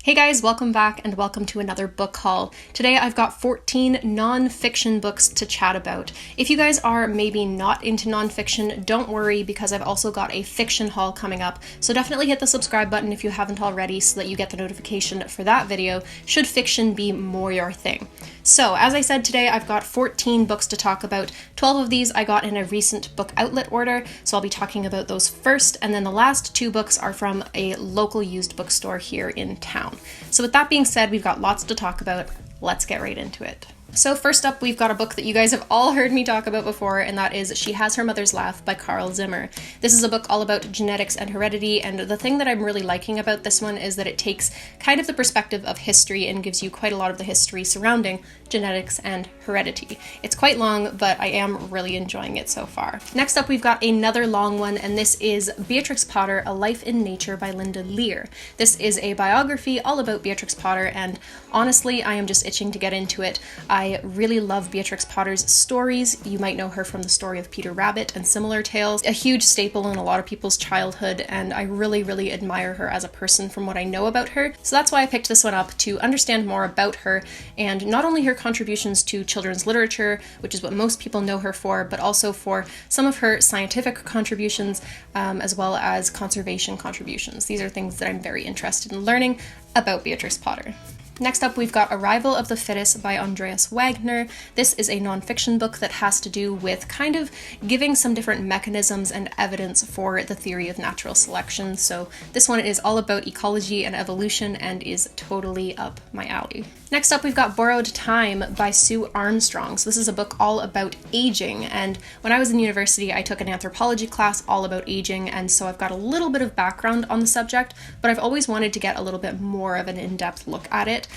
Hey guys, welcome back and welcome to another book haul. Today I've got 14 non-fiction books to chat about. If you guys are maybe not into non-fiction, don't worry because I've also got a fiction haul coming up. So definitely hit the subscribe button if you haven't already so that you get the notification for that video, should fiction be more your thing. So as I said, today I've got 14 books to talk about. 12 of these I got in a recent book outlet order, so I'll be talking about those first, and then the last 2 books are from a local used bookstore here in town. So with that being said, we've got lots to talk about. Let's get right into it. So first up, we've got a book that you guys have all heard me talk about before, and that is She Has Her Mother's Laugh by Carl Zimmer. This is a book all about genetics and heredity, and the thing that I'm really liking about this one is that it takes kind of the perspective of history and gives you quite a lot of the history surrounding genetics and heredity. It's quite long, but I am really enjoying it so far. Next up, we've got another long one, and this is Beatrix Potter, A Life in Nature by Linda Lear. This is a biography all about Beatrix Potter, and honestly, I am just itching to get into it. I really love Beatrix Potter's stories. You might know her from the story of Peter Rabbit and similar tales, a huge staple in a lot of people's childhood, and I really admire her as a person from what I know about her. So that's why I picked this one up, to understand more about her, and not only her contributions to children's literature, which is what most people know her for, but also for some of her scientific contributions, as well as conservation contributions. These are things that I'm very interested in learning about Beatrix Potter. Next up, we've got Arrival of the Fittest by Andreas Wagner. This is a nonfiction book that has to do with kind of giving some different mechanisms and evidence for the theory of natural selection. So this one is all about ecology and evolution and is totally up my alley. Next up, we've got Borrowed Time by Sue Armstrong. So this is a book all about aging, and when I was in university, I took an anthropology class all about aging, and so I've got a little bit of background on the subject, but I've always wanted to get a little bit more of an in-depth look at it.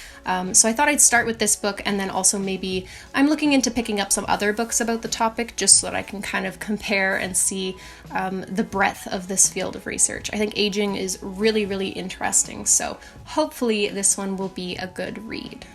So I thought I'd start with this book, and then also maybe I'm looking into picking up some other books about the topic just so that I can kind of compare and see the breadth of this field of research. I think aging is really interesting, so hopefully this one will be a good read.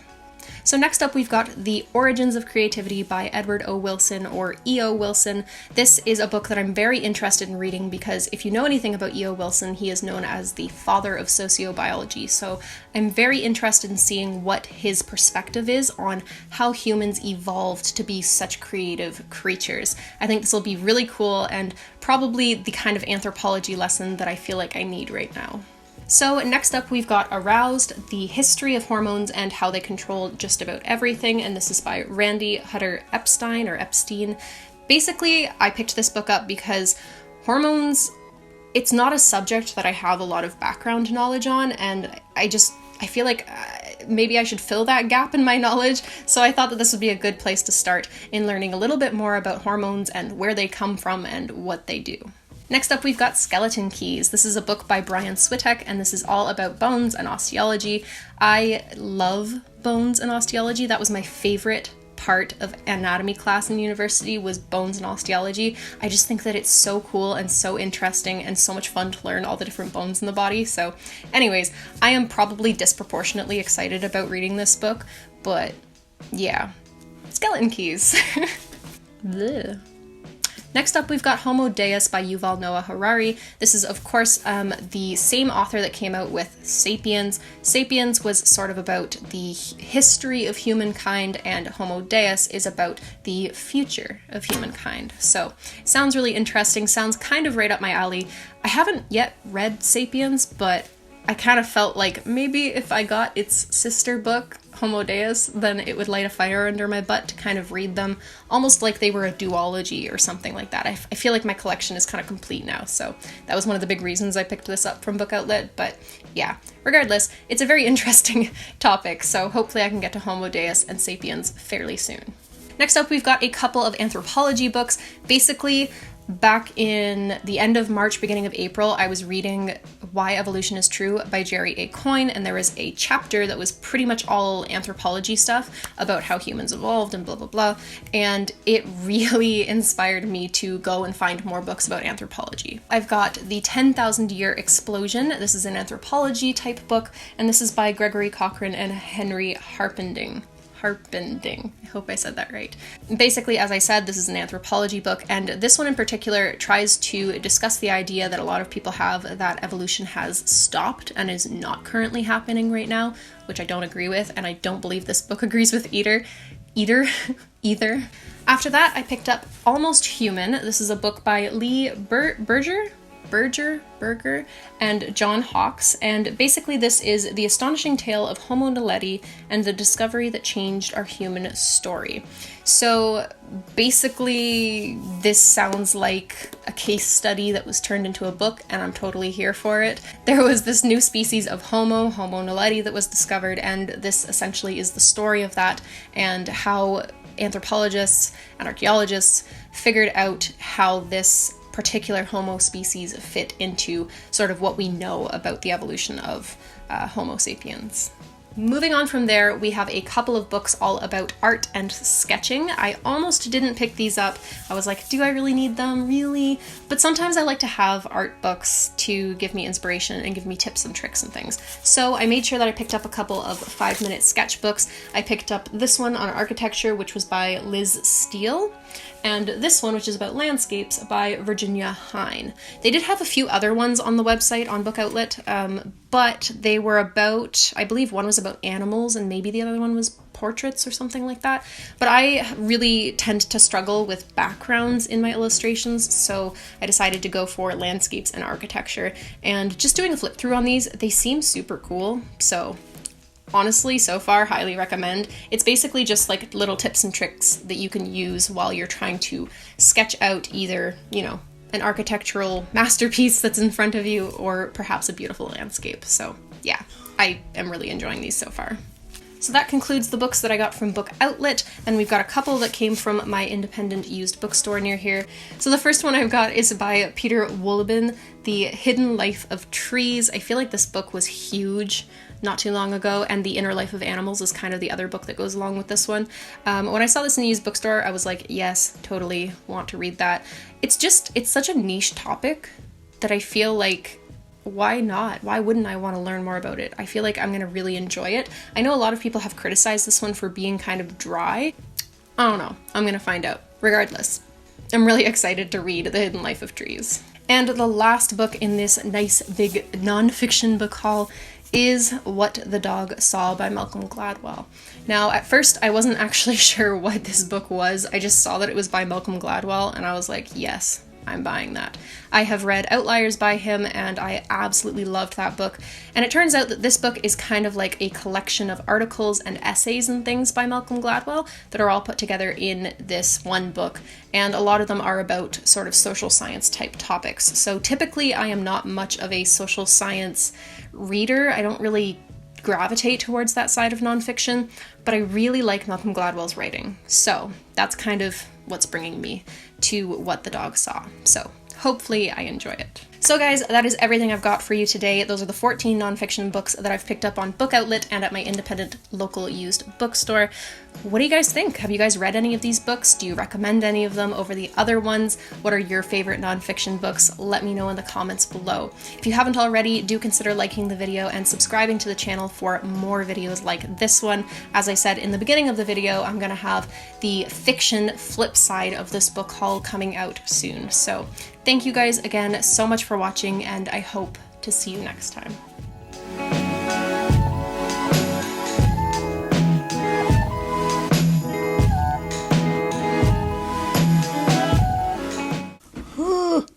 So next up, we've got The Origins of Creativity by Edward O. Wilson, or E.O. Wilson. This is a book that I'm very interested in reading because if you know anything about E.O. Wilson, he is known as the father of sociobiology. So I'm very interested in seeing what his perspective is on how humans evolved to be such creative creatures. I think this will be really cool and probably the kind of anthropology lesson that I feel like I need right now. So next up, we've got Aroused, The History of Hormones and How They Control Just About Everything, and this is by Randy Hutter Epstein. Basically, I picked this book up because hormones, it's not a subject that I have a lot of background knowledge on, and I feel like maybe I should fill that gap in my knowledge, so I thought that this would be a good place to start in learning a little bit more about hormones and where they come from and what they do. Next up, we've got Skeleton Keys. This is a book by Brian Switek, and this is all about bones and osteology. I love bones and osteology. That was my favorite part of anatomy class in university, was bones and osteology. I just think that it's so cool and so interesting and so much fun to learn all the different bones in the body. So anyways, I am probably disproportionately excited about reading this book, but yeah, Skeleton Keys. Bleh. Next up, we've got Homo Deus by Yuval Noah Harari. This is, of course, the same author that came out with Sapiens. Sapiens was sort of about the history of humankind, and Homo Deus is about the future of humankind. So, sounds really interesting, sounds kind of right up my alley. I haven't yet read Sapiens, but I kind of felt like maybe if I got its sister book, Homo Deus, then it would light a fire under my butt to kind of read them, almost like they were a duology or something like that. I feel like my collection is kind of complete now, so that was one of the big reasons I picked this up from Book Outlet, but yeah, regardless, it's a very interesting topic, so hopefully I can get to Homo Deus and Sapiens fairly soon. Next up, we've got a couple of anthropology books. Basically, back in the end of March, beginning of April, I was reading Why Evolution is True by Jerry A. Coyne, and there was a chapter that was pretty much all anthropology stuff about how humans evolved and blah blah blah, and it really inspired me to go and find more books about anthropology. I've got The 10,000 Year Explosion. This is an anthropology type book, and this is by Gregory Cochrane and Henry Harpending. Harpending. I hope I said that right. Basically, as I said, this is an anthropology book, and this one in particular tries to discuss the idea that a lot of people have that evolution has stopped and is not currently happening right now, which I don't agree with, and I don't believe this book agrees with either. After that, I picked up Almost Human. This is a book by Lee Berger and John Hawkes, and basically this is the astonishing tale of Homo naledi and the discovery that changed our human story. So basically this sounds like a case study that was turned into a book, and I'm totally here for it. There was this new species of Homo naledi, that was discovered, and this essentially is the story of that and how anthropologists and archaeologists figured out how this particular Homo species fit into sort of what we know about the evolution of Homo sapiens. Moving on from there, we have a couple of books all about art and sketching. I almost didn't pick these up. I was like, do I really need them? Really? But sometimes I like to have art books to give me inspiration and give me tips and tricks and things. So I made sure that I picked up a couple of 5-minute sketchbooks. I picked up this one on architecture, which was by Liz Steele, and this one, which is about landscapes, by Virginia Hine. They did have a few other ones on the website on Book Outlet, but they were about, I believe one was about animals and maybe the other one was portraits or something like that. But I really tend to struggle with backgrounds in my illustrations, so I decided to go for landscapes and architecture. And just doing a flip through on these, they seem super cool, so honestly, so far, highly recommend. It's basically just like little tips and tricks that you can use while you're trying to sketch out either, an architectural masterpiece that's in front of you or perhaps a beautiful landscape. So yeah, I am really enjoying these so far. So that concludes the books that I got from Book Outlet, and we've got a couple that came from my independent used bookstore near here. So the first one I've got is by Peter Wohlleben, The Hidden Life of Trees. I feel like this book was huge not too long ago, and The Inner Life of Animals is kind of the other book that goes along with this one. When I saw this in the used bookstore, I was like, yes, totally want to read that. It's such a niche topic that I feel like, why not? Why wouldn't I want to learn more about it? I feel like I'm going to really enjoy it. I know a lot of people have criticized this one for being kind of dry. I don't know. I'm going to find out. Regardless, I'm really excited to read The Hidden Life of Trees. And the last book in this nice big nonfiction book haul is What the Dog Saw by Malcolm Gladwell. Now, at first, I wasn't actually sure what this book was. I just saw that it was by Malcolm Gladwell, and I was like, yes, I'm buying that. I have read Outliers by him, and I absolutely loved that book. And it turns out that this book is kind of like a collection of articles and essays and things by Malcolm Gladwell that are all put together in this one book. And a lot of them are about sort of social science type topics. So typically, I am not much of a social science reader. I don't really gravitate towards that side of nonfiction, but I really like Malcolm Gladwell's writing. So that's kind of what's bringing me to What the Dog Saw. So hopefully I enjoy it. So guys, that is everything I've got for you today. Those are the 14 nonfiction books that I've picked up on Book Outlet and at my independent local used bookstore. What do you guys think? Have you guys read any of these books? Do you recommend any of them over the other ones? What are your favorite nonfiction books? Let me know in the comments below. If you haven't already, do consider liking the video and subscribing to the channel for more videos like this one. As I said in the beginning of the video, I'm gonna have the fiction flip side of this book haul coming out soon. So thank you guys again so much for watching, and I hope to see you next time.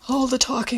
All the talking.